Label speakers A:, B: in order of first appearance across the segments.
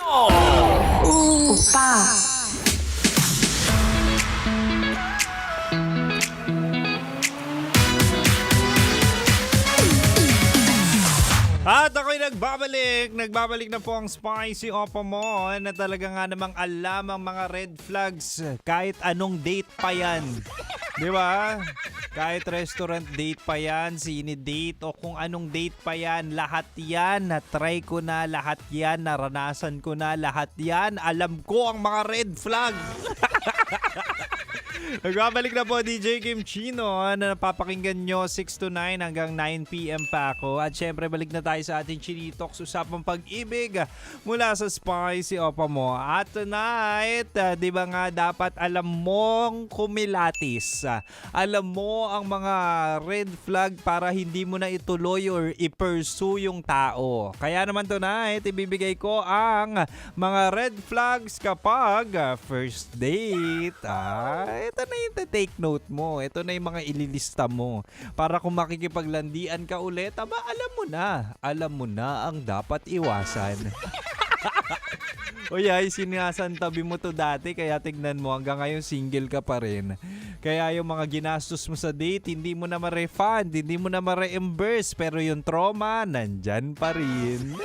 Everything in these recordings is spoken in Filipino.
A: 오빠.
B: At ako'y nagbabalik na po ang Spicy Oppo mo na talaga nga namang alam ang mga red flags kahit anong date pa yan. Di ba? Kahit restaurant date pa yan, sine date o kung anong date pa yan, lahat yan, na-try ko na, lahat yan, naranasan ko na, lahat yan, alam ko ang mga red flag. Nagbabalik na po DJ Kim Chino na napapakinggan nyo 6 to 9 hanggang 9 p.m. pa ako. At syempre balik na tayo sa ating Chinitox, usapang pag-ibig mula sa Spicy Oppo mo. At tonight, di ba nga dapat alam mong kumilatis. Alam mo ang mga red flag para hindi mo na ituloy or i-pursue yung tao. Kaya naman tonight, ibibigay ko ang mga red flags kapag first date. Ito na yung take note mo. Ito na yung mga ililista mo. Para kung makikipaglandian ka ulit, alam mo na ang dapat iwasan. Uy, sinasantabi mo to dati, kaya tignan mo, hanggang ngayon single ka pa rin. Kaya yung mga ginastos mo sa date, hindi mo na ma-refund, hindi mo na ma-reimburse, pero yung trauma, nandyan pa rin.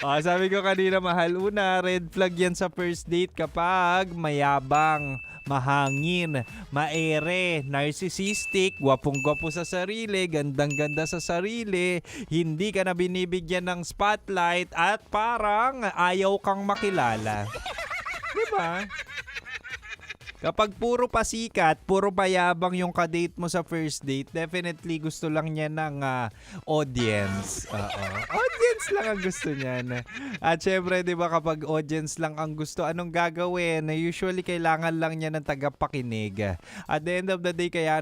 B: Sabi ko kanina, mahal, red flag yan sa first date kapag mayabang, mahangin, maere, narcissistic, gwapong-gwapo sa sarili, gandang-ganda sa sarili, hindi ka na binibigyan ng spotlight at parang ayaw kang makilala. Diba? Kapag puro pasikat, puro payabang yung kadate mo sa first date, definitely gusto lang niya ng audience. Audience lang ang gusto niyan. At syempre, di ba kapag audience lang ang gusto, anong gagawin? Usually, kailangan lang niya ng tagapakinig. At the end of the day, kaya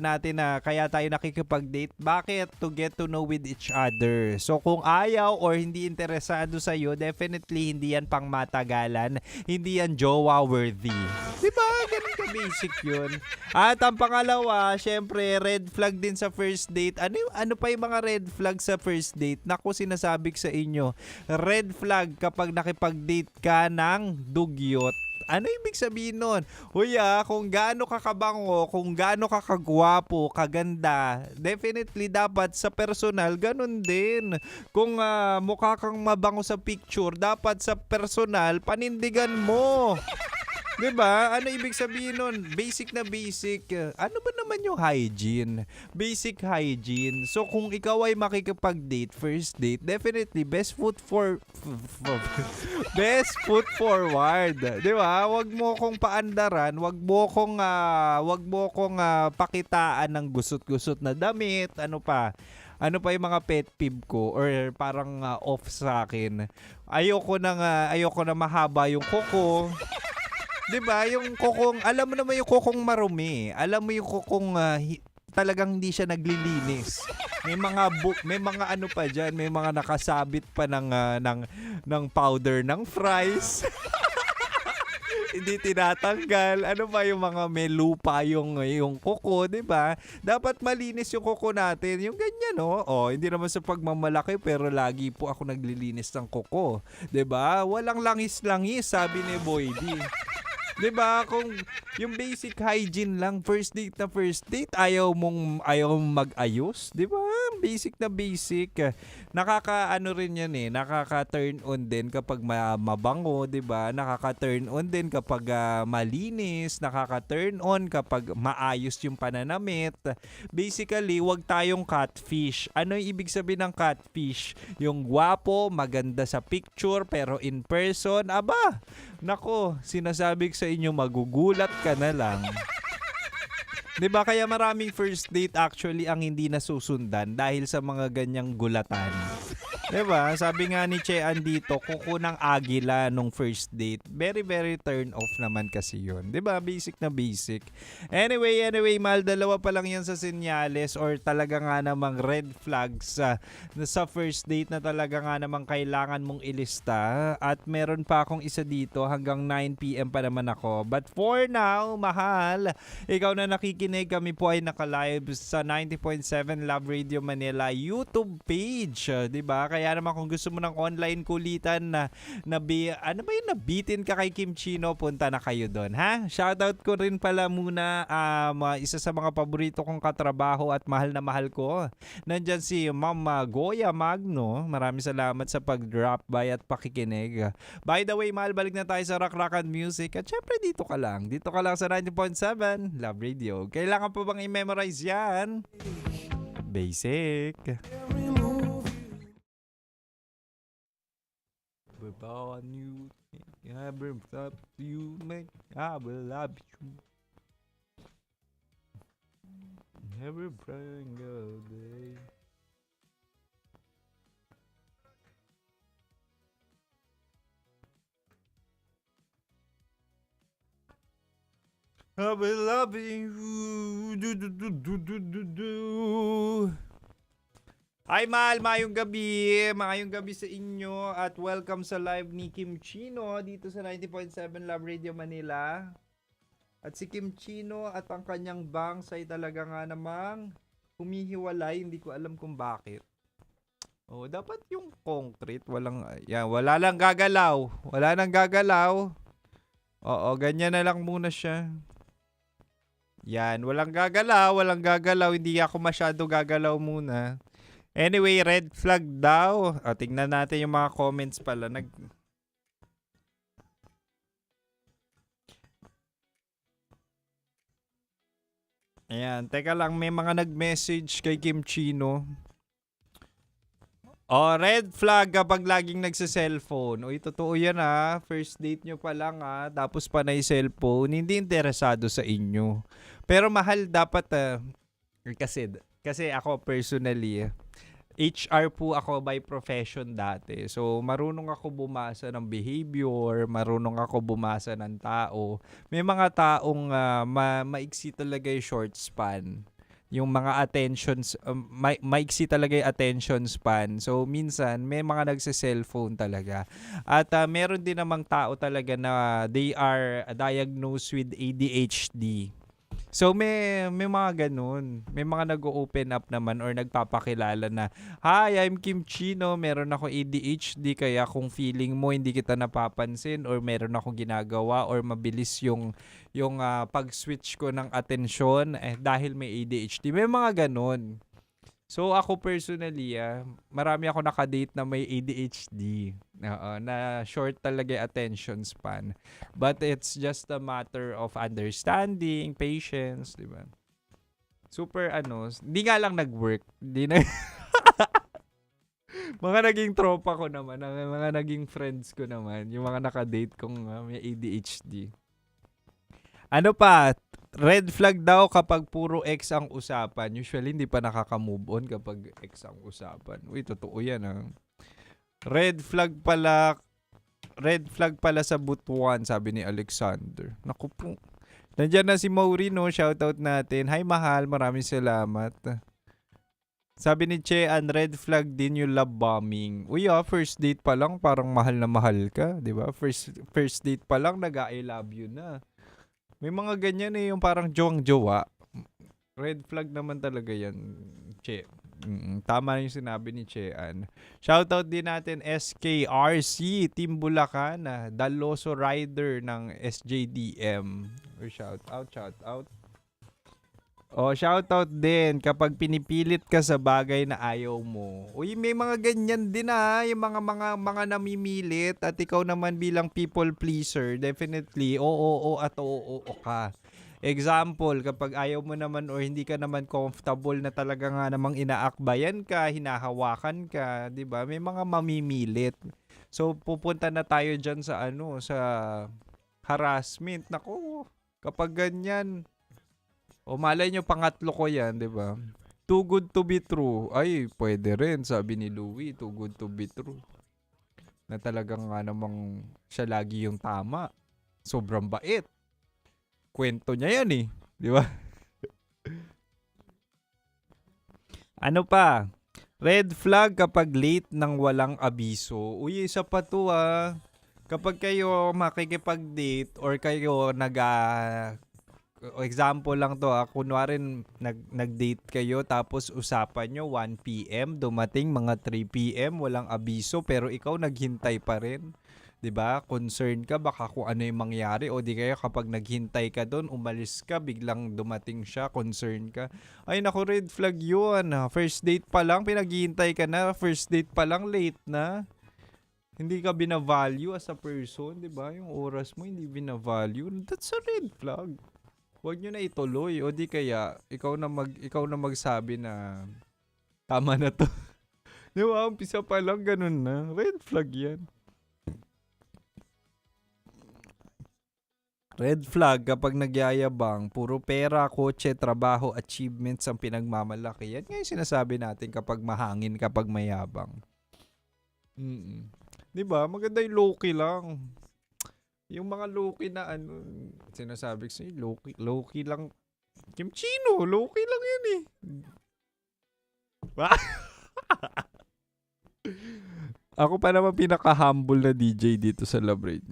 B: tayo nakikipag-date. Bakit? To get to know with each other. So, kung ayaw or hindi interesado sa'yo, definitely hindi yan pang matagalan. Hindi yan jowa worthy. Di ba? Ganun ka basic yun. At ang pangalawa, syempre, red flag din sa first date. Ano pa yung mga red flag sa first date? Naku, sinasabi ko sa inyo, red flag kapag nakipag-date ka ng dugyot. Ano ibig sabihin nun? Kung gaano ka kabango, kung gaano ka kagwapo, kaganda, definitely dapat sa personal, ganun din. Kung mukha kang mabango sa picture, dapat sa personal, panindigan mo. Diba? Ano ibig sabihin nun? Basic na basic. Ano ba naman yung hygiene? Basic hygiene. So, kung ikaw ay makikipag-date, first date, definitely best foot forward. Diba? Wag mo kong paandaran, wag mo kong pakitaan ng gusot-gusot na damit. Ano pa yung mga pet peeve ko or parang off sa akin? Ayoko na mahaba yung kuko. 'Di ba? Yung kokong, alam mo naman yung kokong marumi. Alam mo yung kokong talagang hindi siya naglilinis. May mga ano pa diyan, may mga nakasabit pa ng powder ng fries. Hindi tinatanggal. Ano ba yung mga may lupa yung kuko, 'di ba? Dapat malinis yung kuko natin. Yung ganyan, no? Hindi naman sa pagmamalaki pero lagi po ako naglilinis ng kuko, 'di ba? Walang langis-langis, sabi ni Boy D. 'Di ba? Kung yung basic hygiene lang, first date, ayaw mong mag-ayos, 'di ba? Basic na basic. Nakaka-ano rin 'yan nakaka-turn on din kapag mabango, 'di ba? Nakaka-turn on din kapag malinis, nakaka-turn on kapag maayos yung pananamit. Basically, wag tayong catfish. Ano yung ibig sabihin ng catfish? Yung gwapo, maganda sa picture pero in person, nako, sinasabi ko sa inyo, magugulat ka na lang. 'Di ba? Kaya maraming first date actually ang hindi nasusundan dahil sa mga ganyang gulatan. 'Di ba? Sabi nga ni Chean dito, kuko ng agila nung first date. Very, very turn off naman kasi yun. 'Di ba? Basic na basic. Anyway, mahal, dalawa pa lang yan sa senyales or talaga nga namang red flags sa first date na talaga nga namang kailangan mong ilista. At meron pa akong isa dito hanggang 9 p.m. pa naman ako. But for now, mahal, ikaw na nakikinig nakikinig, kami po ay naka-live sa 90.7 Love Radio Manila YouTube page. 'Di ba? Kaya naman kung gusto mo ng online kulitan ano ba yung nabitin ka kay Kim Chino, punta na kayo doon, ha? Shoutout ko rin pala muna isa sa mga paborito kong katrabaho at mahal na mahal ko. Nandyan si Mama Goya Magno. Maraming salamat sa pag-drop by at pakikinig. By the way, mahal, balik na tayo sa Rock and Music. At syempre, dito ka lang sa 90.7 Love Radio. Kailangan pa bang i-memorize yan? Basic. Without you, every step you make, I will love you. Every single day. I will love you. Hi, mahal, mayong gabi sa inyo at welcome sa live ni Kim Chino dito sa 90.7 Love Radio Manila. At si Kim Chino at ang kanyang bangs ay talaga nga namang humihiwalay, hindi ko alam kung bakit. Oh, dapat yung concrete wala lang gagalaw. Wala nang gagalaw. Oo, ganyan na lang muna siya. Yan, walang gagalaw, hindi ako masyado gagalaw muna. Anyway, red flag daw. Tingnan natin yung mga comments pala. Ayan, teka lang, may mga nag-message kay Kim Chino. Red flag kapag laging nagsa-cellphone. Uy, totoo yan First date nyo pa lang tapos panay cellphone. Hindi interesado sa inyo. Pero mahal dapat kasi ako personally, HR po ako by profession dati. So, marunong ako bumasa ng behavior, marunong ako bumasa ng tao. May mga taong maiksi talaga yung short span. Yung mga attentions, maiksi talaga yung attention span. So, minsan, may mga nagsa-cellphone talaga. At meron din namang tao talaga na they are diagnosed with ADHD. So, may mga ganun. May mga nag-open up naman or nagpapakilala na, "Hi, I'm Kim Chino. Meron ako ADHD kaya kung feeling mo hindi kita napapansin or meron akong ginagawa or mabilis yung pag-switch ko ng atensyon dahil may ADHD." May mga ganun. So, ako personally, marami ako nakadate na may ADHD. Na short talaga yung attention span. But it's just a matter of understanding, patience, di ba? Super hindi nga lang nag-work. Mga naging tropa ko naman, mga naging friends ko naman, yung mga nakadate kong may ADHD. Ano pa? Red flag daw kapag puro ex ang usapan. Usually, hindi pa nakaka-move on kapag ex ang usapan. Uy, totoo yan Red flag pala sa butuan, sabi ni Alexander. Naku po. Nandiyan na si Maurino, shoutout natin. Hi, mahal, maraming salamat. Sabi ni Chean, red flag din yung love bombing. Uy, first date pa lang, parang mahal na mahal ka, di ba? First date pa lang, nag-I love you na. May mga ganyan yung parang jowang-jowa. Red flag naman talaga yan, Che. Tama yung sinabi ni Chean. Shoutout din natin SKRC, Team Bulacan, Daloso Rider ng SJDM. Shoutout. Shoutout din kapag pinipilit ka sa bagay na ayaw mo. Uy, may mga ganyan din yung mga namimilit at ikaw naman bilang people pleaser, definitely oo at oo ka. Example, kapag ayaw mo naman or hindi ka naman comfortable na talaga nga namang inaakbayan ka, hinahawakan ka, 'di ba? May mga mamimilit. So pupunta na tayo diyan sa sa harassment. Nako, kapag ganyan, malay nyo, pangatlo ko yan, di ba? Too good to be true. Ay, pwede rin, sabi ni Louie. Too good to be true. Na talagang nga namang siya lagi yung tama. Sobrang bait. Kwento niya yan di ba? Ano pa? Red flag kapag late nang walang abiso. Uy, isa pa to Kapag kayo makikipag-date or kayo example lang to, kunwari nag-date kayo tapos usapan nyo 1 p.m. dumating mga 3 p.m. walang abiso pero ikaw naghintay pa rin. 'Di ba? Concerned ka baka kung ano yung mangyari o di kaya kapag naghintay ka doon, umalis ka, biglang dumating siya, concerned ka. Ay naku, red flag 'yun. First date pa lang pinaghihintay ka na, first date pa lang late na. Hindi ka bina-value as a person, 'di ba? Yung oras mo hindi bina-value. That's a red flag. Huwag nyo na ituloy o di kaya ikaw na magsabi na tama na to. Di ba? Umpisa pa lang ganun na. Red flag 'yan. Red flag kapag nagyayabang, puro pera, kotse, trabaho, achievements ang pinagmamalaki. Yan nga yung sinasabi natin kapag mahangin, kapag mayabang. Mm. 'Di ba? Maganda yung low-key lang. Yung mga low-key na ano, sinasabi ko sa'yo, low-key lang. Kim Chino, low-key lang yun eh. Ako pa naman pinaka-humble na DJ dito sa Labrade.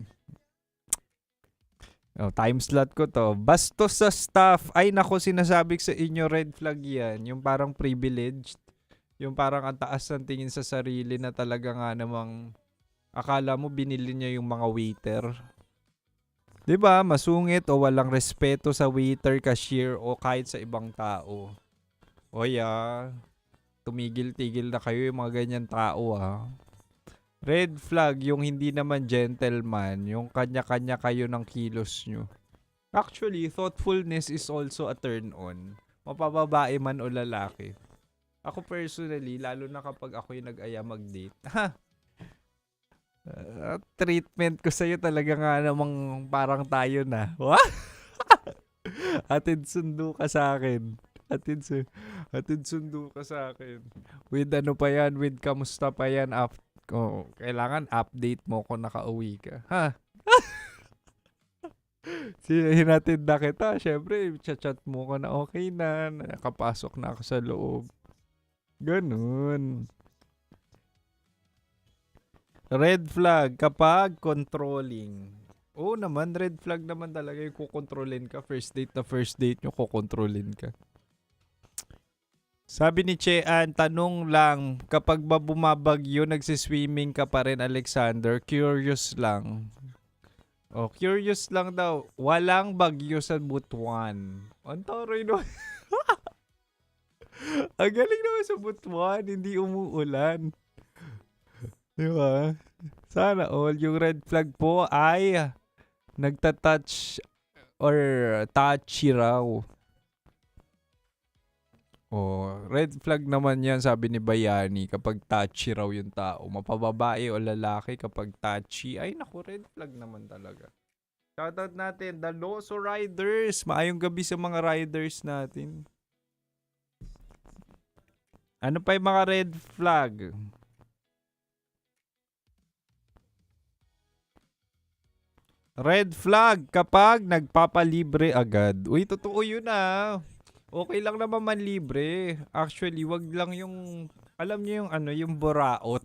B: Oh, time slot ko to. Bastos sa staff. Ay nako, sinasabi ko sa inyo, red flag yan. Yung parang privileged. Yung parang ang taas ng tingin sa sarili na talaga nga namang akala mo binili niya yung mga waiter. 'Di ba? Masungit o walang respeto sa waiter, cashier o kahit sa ibang tao. O tumigil-tigil na kayo yung mga ganyan tao Red flag yung hindi naman gentleman, yung kanya-kanya kayo ng kilos nyo. Actually, thoughtfulness is also a turn on. Mapababae man o lalaki. Ako personally, lalo na kapag ako yung nag-aya mag-date. Treatment ko sa'yo talaga nga namang parang tayo na. What? Atid sundo ka sa akin. Atid sundo ka sa akin. With ano pa yan, with kamusta pa yan after. Kailangan update mo kung nakauwi ka. Hinatid na kita. Siyempre, chat mo ko na okay na. Nakapasok na ako sa loob. Ganun. Red flag kapag controlling. Oo naman, red flag naman talaga yung kukontrolin ka. First date nyo, kukontrolin ka. Sabi ni Chean, tanong lang, kapag ba bumabagyo, nagsiswimming ka pa rin, Alexander? Curious lang. Oh, curious lang daw. Walang bagyo sa Butuan. Ang taray no. Ang galing naman sa Butuan, hindi umuulan. Di ba? Sana all. Yung red flag po ay nagtatouch or touchy raw. Oh, red flag naman yan, sabi ni Bayani, kapag touchy raw yung tao. Mapababae o lalaki kapag touchy. Ay naku, red flag naman talaga. Shoutout natin, the Loso Riders. Maayong gabi sa mga riders natin. Ano pa yung mga red flag? Red flag kapag nagpapalibre agad. Uy, totoo yun Okay lang naman manlibre. Actually, wag lang yung, alam niyo yung ano, yung boraot.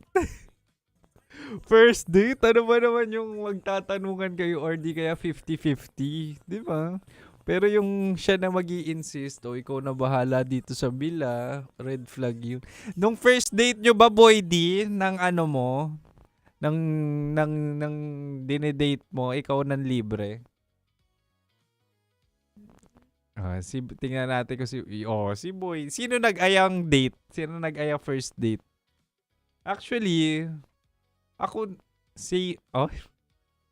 B: First date, ano ba naman yung magtatanungan kayo or di kaya 50-50, di ba? Pero yung siya na magi-insist, ikaw na bahala dito sa bila, red flag yun. Nung first date nyo ba, Boy D, ng ano mo, ng dinedate mo, ikaw nang libre? Tingnan natin ko si Boy. Sino nag-ayang date? Sino nag-ayang first date? Actually, ako,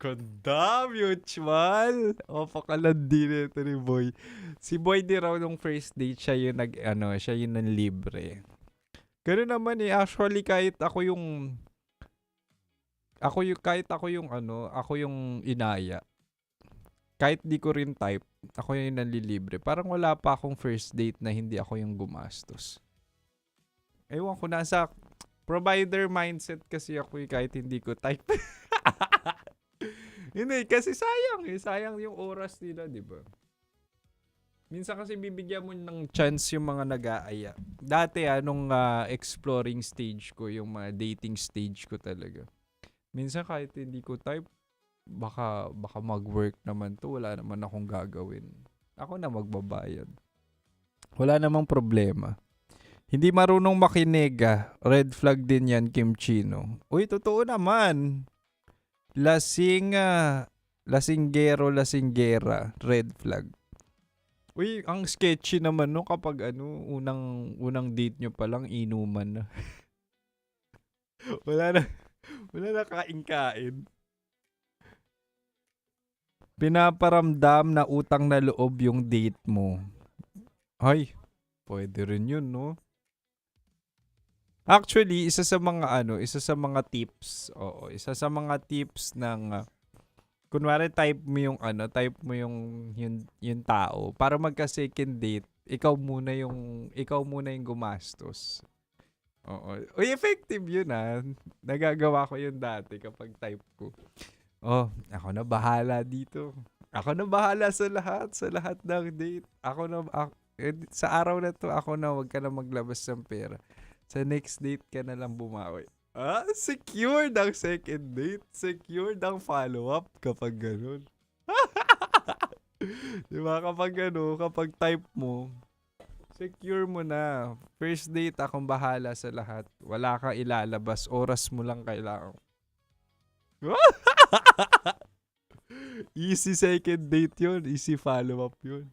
B: Kanda, mutual. Pakalandi nito ni Boy. Si Boy di raw nung first date, siya yung siya yung nanlibre. Ganun naman actually kahit ako yung inaya. Kahit di ko rin type, ako yung nanlilibre. Parang wala pa akong first date na hindi ako yung gumastos. Ewan ko, nasa provider mindset kasi ako kahit hindi ko type. Hindi, kasi sayang yung oras nila, di ba? Minsan kasi bibigyan mo ng chance yung mga nag-aaya. Dati nung exploring stage ko, yung mga dating stage ko talaga. Minsan kahit hindi ko type, baka mag-work naman to, wala naman akong gagawin. Ako na magbabayad. Wala namang problema. Hindi marunong makinig red flag din yan, Kim Chino. Uy, totoo naman. Lasinggero, lasinggera, red flag. Uy, ang sketchy naman no kapag unang date nyo pa lang inuman na. wala na kain-kain. Pinaparamdam na utang na loob yung date mo. Ay, pwede rin yun, no? Actually, isa sa mga tips, isa sa mga tips ng kunwari type mo yung tao para magka second date, ikaw muna yung gumastos. Oo. Uy, effective yun Nagagawa ko yun dati kapag type ko. Oh, ako na bahala dito. Ako na bahala sa lahat ng date. Sa araw na to, ako na, wag ka na maglabas ng pera. Sa next date ka na lang bumawi. Secured ang second date. Secured ang follow-up kapag ganun. Diba? Kapag type mo, secure mo na. First date, akong bahala sa lahat. Wala kang ilalabas. Oras mo lang kailangan. Easy second date yun. Easy follow-up yun.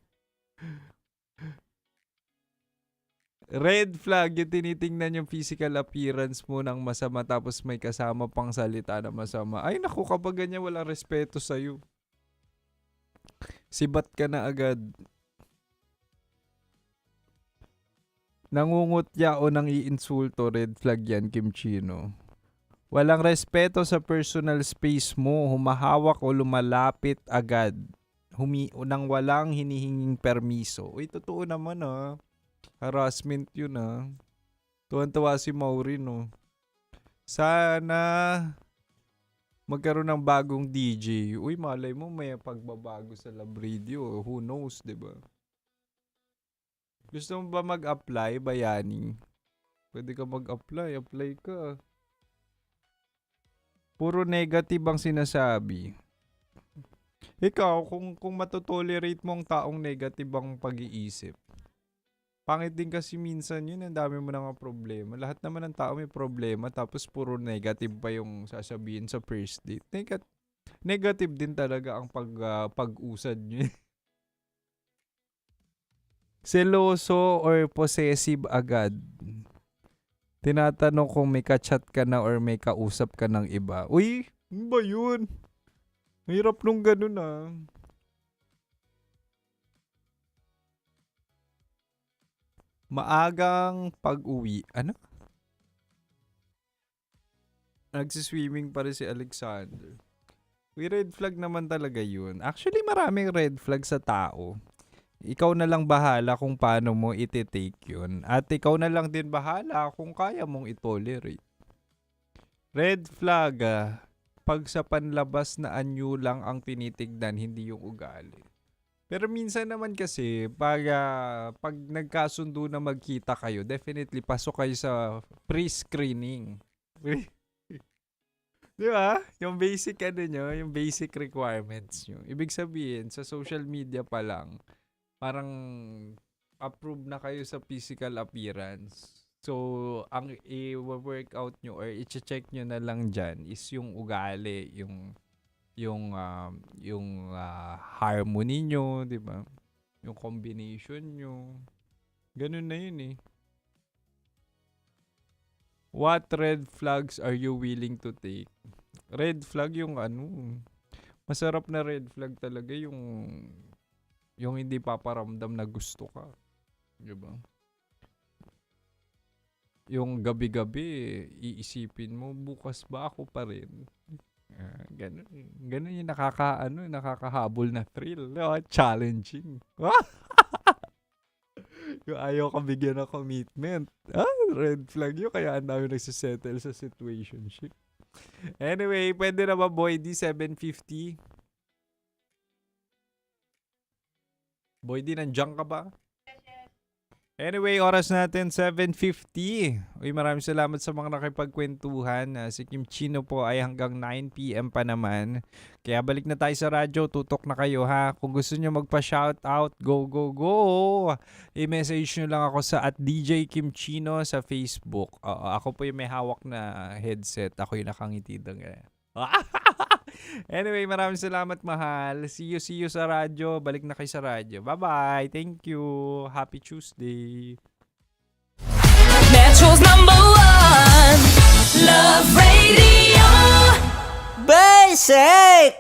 B: Red flag, yung tinitingnan yung physical appearance mo ng masama tapos may kasama pang salita na masama. Ay naku, kapag ganyan walang respeto sa'yo. Sibat ka na agad. Nangungutya o nang iinsulto, red flag yan, Kim Chino. Walang respeto sa personal space mo, humahawak o lumalapit agad. Nang walang hinihinging permiso. Uy, totoo naman harassment yun Tuwan-tuwa si Maureen Sana magkaroon ng bagong DJ. Uy, malay mo may pagbabago sa Love Radio. Who knows, diba? Gusto mo ba mag-apply, Bayani? Pwede ka mag-apply. Apply ka. Puro negative ang sinasabi. Ikaw, kung matotolerate mo ang taong negative ang pag-iisip, pangit din kasi minsan yun, ang dami mo na nga problema. Lahat naman ng tao may problema, tapos puro negative pa yung sasabihin sa first date. Negative din talaga ang pag-usad nyo. Seloso or possessive agad. Tinatanong kung may ka-chat ka na or may kausap ka ng iba. Uy, ano ba yun? Mahirap nung ganun Maagang pag-uwi. Ano? Nagsiswimming pa rin si Alexander. Uy, red flag naman talaga yun. Actually, maraming red flag sa tao. Ikaw na lang bahala kung paano mo iti-take yun. At ikaw na lang din bahala kung kaya mong itolerate. Red flag, pag sa panlabas na anyo lang ang tinitignan, hindi yung ugali. Pero minsan naman kasi, pag nagkasundo na magkita kayo, definitely pasok kayo sa pre-screening. Di ba? Yung basic yung basic requirements nyo. Ibig sabihin, sa social media pa lang, parang approve na kayo sa physical appearance. So, ang i-workout nyo or i-check nyo na lang dyan is yung ugali, yung harmony nyo, di ba? Yung combination nyo. Ganun na yun What red flags are you willing to take? Red flag yung masarap na red flag talaga yung hindi paparamdam na gusto ka. Diba? Yung gabi-gabi, iisipin mo, bukas ba ako pa rin? Ganun yung nakakahabol na thrill. Challenging. Yung ayaw ka bigyan ng commitment. Red flag yun. Kaya ang dami nagsisettle sa situationship. Anyway, pwede na ba Boy D 750? Boy D, nandiyan ka ba? Anyway, oras natin 7:50. Uy, maraming salamat sa mga nakipagkwentuhan. Si Kim Chino po ay hanggang 9 p.m. pa naman. Kaya balik na tayo sa radyo. Tutok na kayo ha. Kung gusto nyo magpa-shoutout, go, go, go. I-message nyo lang ako sa @DJ Kim Chino sa Facebook. Ako po yung may hawak na headset. Ako yung nakangiti doon. Anyway, maraming salamat, mahal. See you sa radyo. Balik na kayo sa radyo. Bye-bye. Thank you. Happy Tuesday.
A: Metro's #1 Love Radio.
C: Basic!